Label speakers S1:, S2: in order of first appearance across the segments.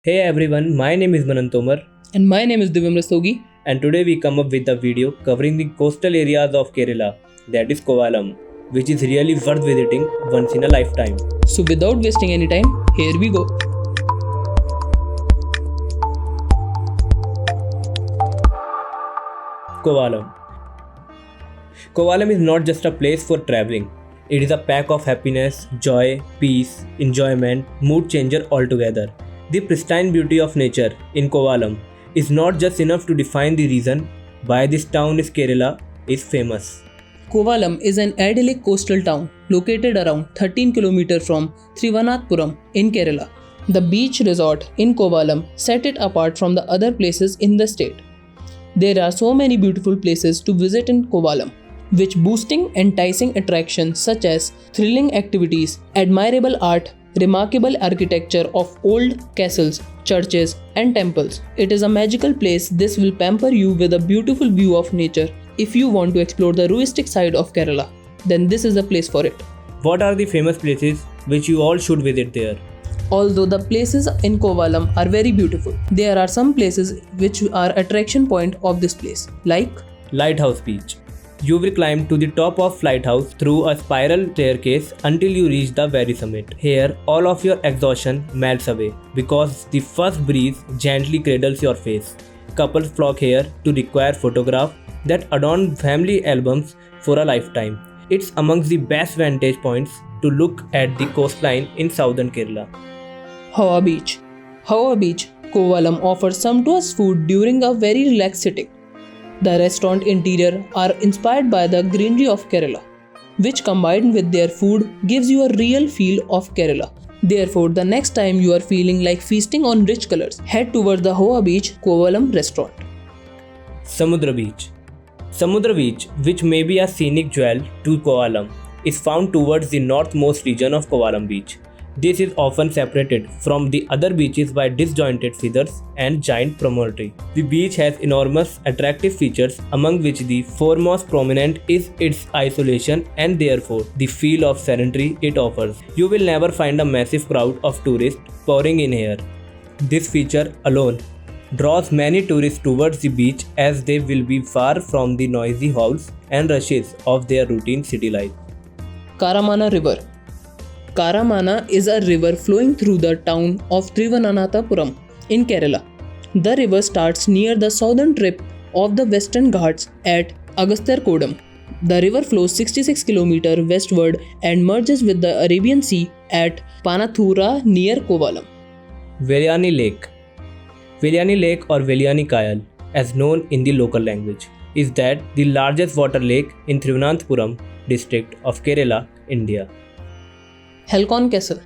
S1: Hey everyone, my name is Manan Tomar,
S2: And my name is Divyam Rastogi.
S1: and today we come up with a video covering the coastal areas of Kerala, that is Kovalam, which is really worth visiting once in a lifetime.
S2: So without wasting any time, here we go.
S1: Kovalam. Kovalam is not just a place for traveling. It is a pack of happiness, joy, peace, enjoyment, mood changer altogether. The pristine beauty of nature in Kovalam is not just enough to define the reason why this town is Kerala is famous.
S2: Kovalam is an idyllic coastal town located around 13 km from Trivanathpuram in Kerala. The beach resort in Kovalam set it apart from the other places in the state. There are so many beautiful places to visit in Kovalam, which boosting enticing attractions such as thrilling activities, admirable art, remarkable architecture of old castles, churches and temples. It is a magical place. This will pamper you with a beautiful view of nature. If you want to explore the ruistic side of Kerala, then this is the place for it.
S1: What are the famous places which you all should visit there?
S2: Although the places in Kovalam are very beautiful, there are some places which are attraction point of this place, like
S1: Lighthouse Beach. You will climb to the top of Lighthouse through a spiral staircase until you reach the very summit. Here, all of your exhaustion melts away because the first breeze gently cradles your face. Couples flock here to require photographs that adorn family albums for a lifetime. It's amongst the best vantage points to look at the coastline in southern Kerala.
S2: Hawa Beach. Hawa Beach, Kovalam offers sumptuous food during a very relaxed sitting. The restaurant interior are inspired by the greenery of Kerala, which combined with their food gives you a real feel of Kerala. Therefore, the next time you are feeling like feasting on rich colors, head towards the Hawa Beach Kovalam restaurant.
S1: Samudra Beach. Samudra Beach, which may be a scenic jewel to Kovalam, is found towards the northmost region of Kovalam Beach. This is often separated from the other beaches by disjointed feathers and giant promontory. The beach has enormous attractive features, among which the foremost prominent is its isolation and therefore the feel of serenity it offers. You will never find a massive crowd of tourists pouring in here. This feature alone draws many tourists towards the beach as they will be far from the noisy hauls and rushes of their routine city life.
S2: Karamana River. Karamana is a river flowing through the town of Trivananthapuram in Kerala. The river starts near the southern tip of the Western Ghats at Agastyakodam. The river flows 66 km westward and merges with the Arabian Sea at Panathura near Kovalam.
S1: Veliani Lake. Veliani Lake or Veliani Kayal, as known in the local language, is that the largest water lake in Thiruvananthapuram district of Kerala, India.
S2: Helcon Castle.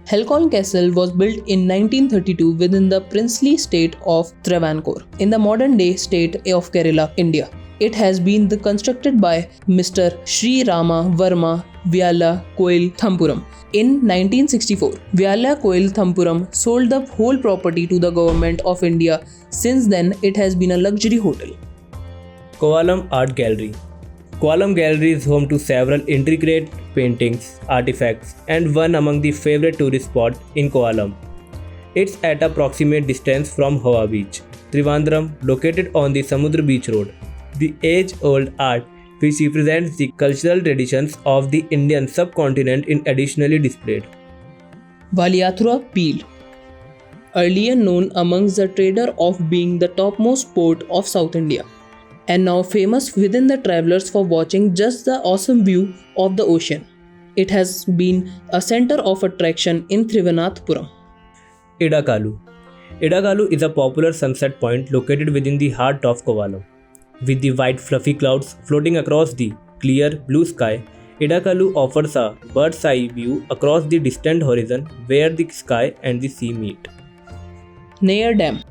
S2: Helcon Castle was built in 1932 within the princely state of Travancore, in the modern day state of Kerala, India. It has been constructed by Mr. Sri Rama Varma Vyala Koil Thampuram in 1964. Vyala Koil Thampuram sold the whole property to the government of India. Since then, it has been a luxury hotel.
S1: Kovalam Art Gallery. Kovalam Gallery is home to several intricate paintings, artifacts, and one among the favorite tourist spots in Kovalam. It's at approximate distance from Hawa Beach, Trivandrum, located on the Samudra Beach Road. The age-old art which represents the cultural traditions of the Indian subcontinent is additionally displayed.
S2: Valiathura Peel. Earlier known amongst the trader of being the topmost port of South India, and now famous within the travelers for watching just the awesome view of the ocean. It has been a center of attraction in Trivanathpuram.
S1: Idakalu. Idakalu is a popular sunset point located within the heart of Kovalam. With the white fluffy clouds floating across the clear blue sky, Idakalu offers a bird's eye view across the distant horizon where the sky and the sea meet.
S2: Nayar Dam.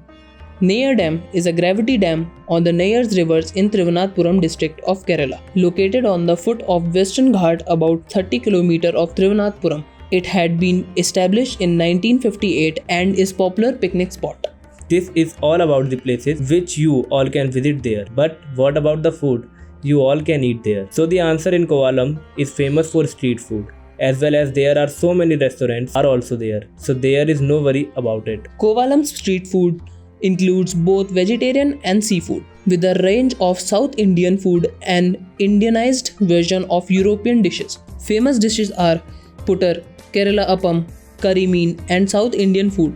S2: Nayar Dam is a gravity dam on the Nayars rivers in Trivanathpuram district of Kerala, located on the foot of Western Ghat about 30 km of Trivanathpuram. It had been established in 1958 and is popular picnic spot.
S1: This is all about the places which you all can visit there. But what about the food you all can eat there? So the answer in Kovalam is famous for street food. as well as there are so many restaurants are also there. So there is no worry about it.
S2: Kovalam's street food includes both vegetarian and seafood, with a range of South Indian food and Indianized version of European dishes. Famous dishes are puttar, Kerala appam, curry mean, and South Indian food.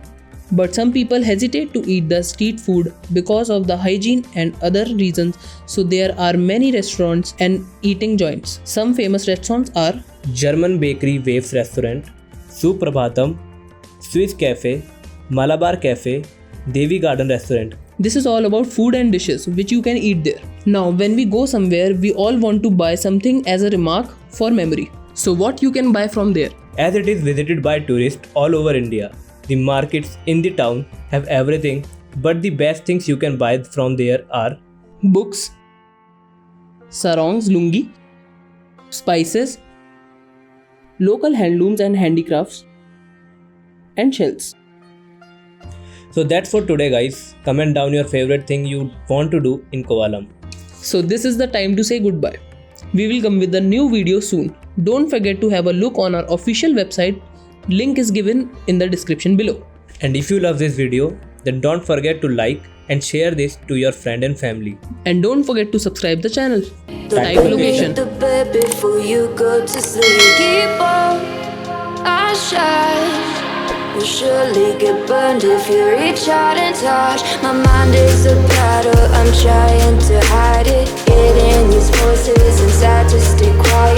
S2: But some people hesitate to eat the street food because of the hygiene and other reasons, so there are many restaurants and eating joints. Some famous restaurants are
S1: German Bakery Waves Restaurant, Suprabhatam, Swiss Cafe, Malabar Cafe, Devi Garden Restaurant.
S2: This is all about food and dishes which you can eat there. Now, when we go somewhere, we all want to buy something as a remark for memory. So, what you can buy from there?
S1: As it is visited by tourists all over India, the markets in the town have everything, but the best things you can buy from there are
S2: Books, sarongs, lungi, spices, local handlooms and handicrafts, and shells.
S1: So that's for today, guys. Comment down your favorite thing you want to do in Kovalam.
S2: So this is the time to say goodbye. We will come with a new video soon. Don't forget to have a look on our official website. Link is given in the description below.
S1: And if you love this video, then don't forget to like and share this to your friend and family.
S2: And don't forget to subscribe the channel.
S1: Type
S2: Type location.
S3: The bed before you go to sleep. Keep on, I shine. Will surely get burned if you reach out and touch. My mind is a battle, I'm trying to hide it. Getting these voices inside to stay quiet.